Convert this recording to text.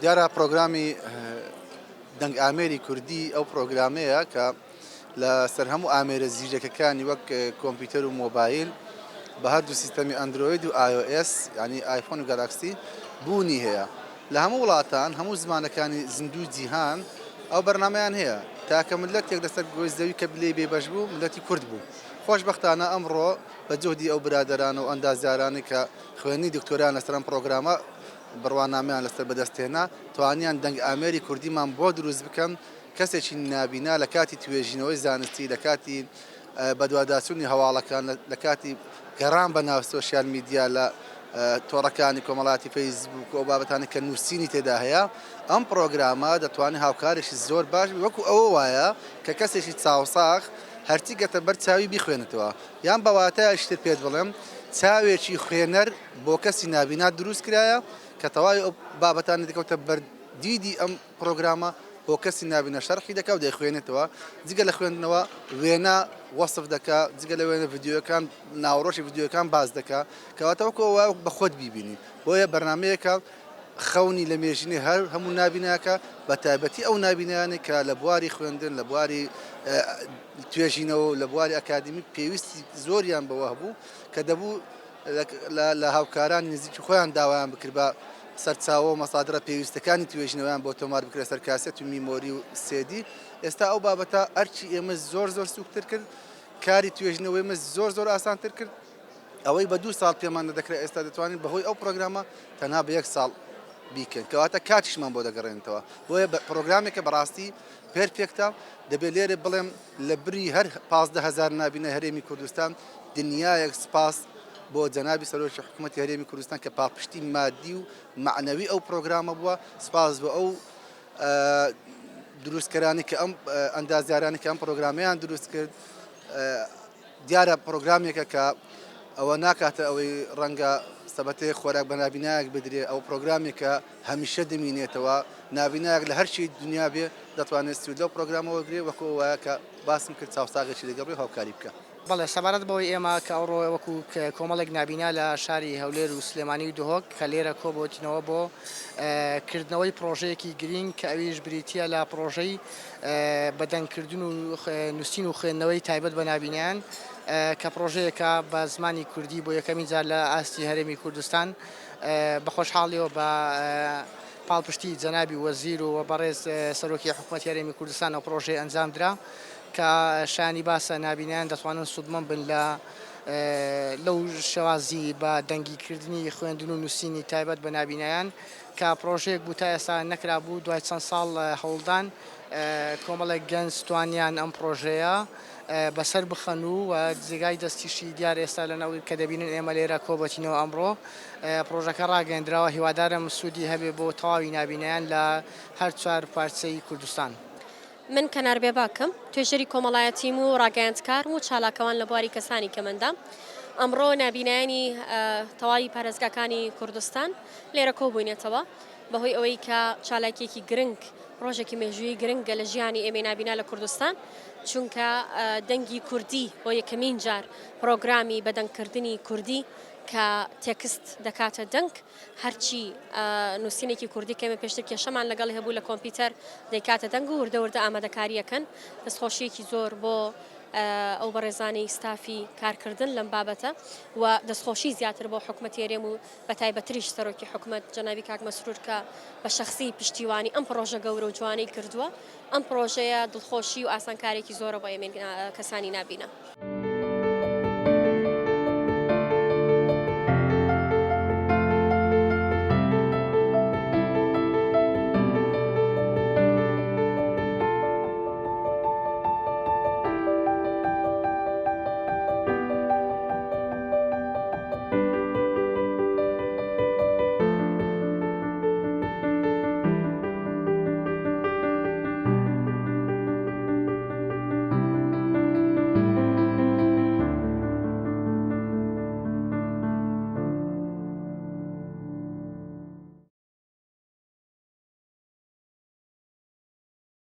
دیارە پرۆگرامی دەنگ ئامێری کوردی ئەو پرۆگرامەیە کە لەسەر هەموو ئامێرە زیرەکەکانی وەک کۆمپیوتەر و مۆبایل بە هەردوو سیستەمی ئەندروید و iOS ینی آیفۆن و گالاکسی بوونی هەیە لە هەموو وڵاتان هەموو زمانەکانی زیندوو جیهان ئەو بەرنمەیان هەیە تاکە ملەتێک لەسەر گۆیزدەوی کە بلێ بێبەش بوو ملەتی کورد بوو خۆشبەختانە ئەمڕۆ بە جهدی ئەو برادەران و ئەندازیارانی کە خوێنی دکتۆریان لەسەر ئەم پرۆگرامە بڕوانامەیان لەسەر بەدەستێنا توانیان دەنگ ئامێری کوردیمان بۆ دروست بکەن کەسێکی نابینا لە کاتی توێژینەوەی زانستی لە کاتی بەدواداچوونی هەواڵەکان لە کاتی گەڕان بە ناو سۆشیال میدیا لە تۆڕەکانی کۆمەڵاتی فەیسبووک و بابەتانی کە نووسینی تێدا هەیە ئەم پرۆگرامە دەتوانێت هاوکارێکی زۆر باش وەکو ئەوە وایە کە کەسێکی چاوساخ هەرچی گەتە بەر چاوی بیخوێنێتەوە یان بەواتای شتر پێت بڵێم چاوێکی خوێنەر بۆ کەسی نابینا دروست کرایە کە تەواوی ئەو بابەتانی دەکەوتە بەردیدی ئەم پرۆگرامە بۆ کەسی نابینە شەرحی دەکا و دەیخوێنێتەوە جگە لە خوێندنەوە وێنە وەصف دەکا جگە لە وێنە ڤیدیۆکان ناوڕۆژی ڤیدیۆکان باز دەکا کەواتەوەکەوە بە خۆت بیبینی بۆیە بەرنمەیەکە خەونی لە مێژینی هەر هەموو نابیناکە بە تایبەتی ئەو نابینیانێک کە لە بواری خوێندن لە بواری توێژینەوە لە بواری ئەکادمی پێویستی زۆریان بەوە هەبوو کە دەبوو لە هاوکاران نزیکی خۆیان داوایان بکرد بە سەرچاوە و مەسادرە پێویستەکانی توێژینەوەیان بۆ تۆمار بکرێ سەر کاسێت و میمۆری و سێدی ئێستا ئەو بابەتە ئەرچی ئێمە زۆر سووکتر کرد کاری توێژینەوەی ئێمە زۆر ئاسانتر کرد ئەوەی بە 2 ساڵ پێمان دەکرێت ئێستا دەتوانین بەهۆی ئەو پرۆگرامە تەنها بە 1 ساڵ بیکەن کەواتە کاتیشمان بۆ دەگەڕێنێتەوە بۆیە پرۆگرامێکە بەڕاستی پێرفێکتە دەبێت لێرە بڵێم لە بری هەر 15,000 نابینە هەرێمی کوردستان دنیایەک سپاس بۆ جەنابی سەرۆکی حکوومەتی هەرێمی کوردستان کە پاپشتی مادی و معنەوی ئەو پرۆگرامە بووە سپاس بۆ ئەو دروستکەرانی کە ئەم ئەندازیارانی کە ئەم پرۆگرامیان دروست کرد دیارە پرۆگرامێکە کە ئەوە ناکاتە ئەوەی ڕەنگە سەبەتەیە خۆراک بە نابینایەک بدرێ ئەو پرۆگرامێکە هەمیشە دەمینێتەوە نابینایەک لە هەر شی دنیا بێ دەتوانێت سوود لەو پرۆگرامەوە گرێ وەکو وایە کە باسم کرد چاوساغێکی لەگەڵ هاوکاری بکە بەڵێ سەبارەت بەوەی ئێمە کە ئەوڕۆ وەکو کۆمەڵێک نابینا لە شاری هەولێر و سلێمانی و دهۆک کە لێرە کۆبوتینەوە بۆ کردنەوەی پرۆژەیەکی گرنگ کە ئەویش بریتە لە پرۆژەی بەدەنگکردن و نووسین و خوێندنەوەی تایبەت بە نابینیان کە پرۆژەیەکە بە زمانی کوردی بۆ یەکەمین جار لە ئاستی هەرێمی کوردستان بە خۆشحاڵیەوە بە پاڵپشتی جەنابی وەزیر و بەڕێز سەرۆکی حکوومەتی هەرێمی کوردستان و پرۆژەی ئەنجام درا کە شانی باسە نابینیان دەتوانن سوودمەند بن لەو شێوازی بە دەنگیکردنی خوێندن و نووسینی تایبەت بە نابینایان کە پرۆژەیەک بوو تا ئێستا نەکرا بوو دوای چەند ساڵ هەوڵدان کۆمەڵێک گەنج توانیان ئەم پرۆژەیە بەسەر بخەن و جێگای دەستیشی دیار ئێستا لەنەوەی کە دەبینن ئێمە لێرە کۆبەتینەوە ئەمڕۆ پرۆژەکە ڕاگەندراوە هیوادارم سوودی هەبێ بۆ تەواوی نابینیان لە هەر 4 پارچەی کوردستان. من کەناربێ باکەم توێژەری کۆمەڵایەتیم و ڕاگەیاندکارم و چالاکەوان لە بواری کەسانی کەمەندە ئەمڕۆ نابینایانی تەواوی پارێزگاکانی کوردستان لێرە کۆبوونێتەوە بەهۆی ئەوەی کە چالاکیێکی گرنگ ڕۆژێکی مێژووی گرنگە لە ژیانی ئێمە نابینا لە کوردستان چونکە دەنگی کوردی بۆ یەکەمین جار پرۆگرامی بەدەنگکردنی کوردی کە تێکست دەکاتە دەنگ هەرچی نووسینێکی کوردی کەمە پێشتر کێشەمان لەگەڵ هەبوو لە کۆمپیوتەر دەیکاتە دەنگ و وردە ئامادەکاریەکەن دەستخۆشیەکی زۆر بۆ ئەو بەڕێزانی ستافی کارکردن لەم بابەتە و دەستخۆشی زیاتر بۆ حکوومەتی هەرێم و بە تایبەتریش سەرۆکی حکوومەت جەنابی کاک مەسرور کە بە شەخسی پشتیوانی ئەم پرۆژە گەورە و جوانەی کردووە ئەم پرۆژەیە دڵخۆشی و ئاسانکارێکی زۆرە بۆ ئێمە کەسانی نابینە.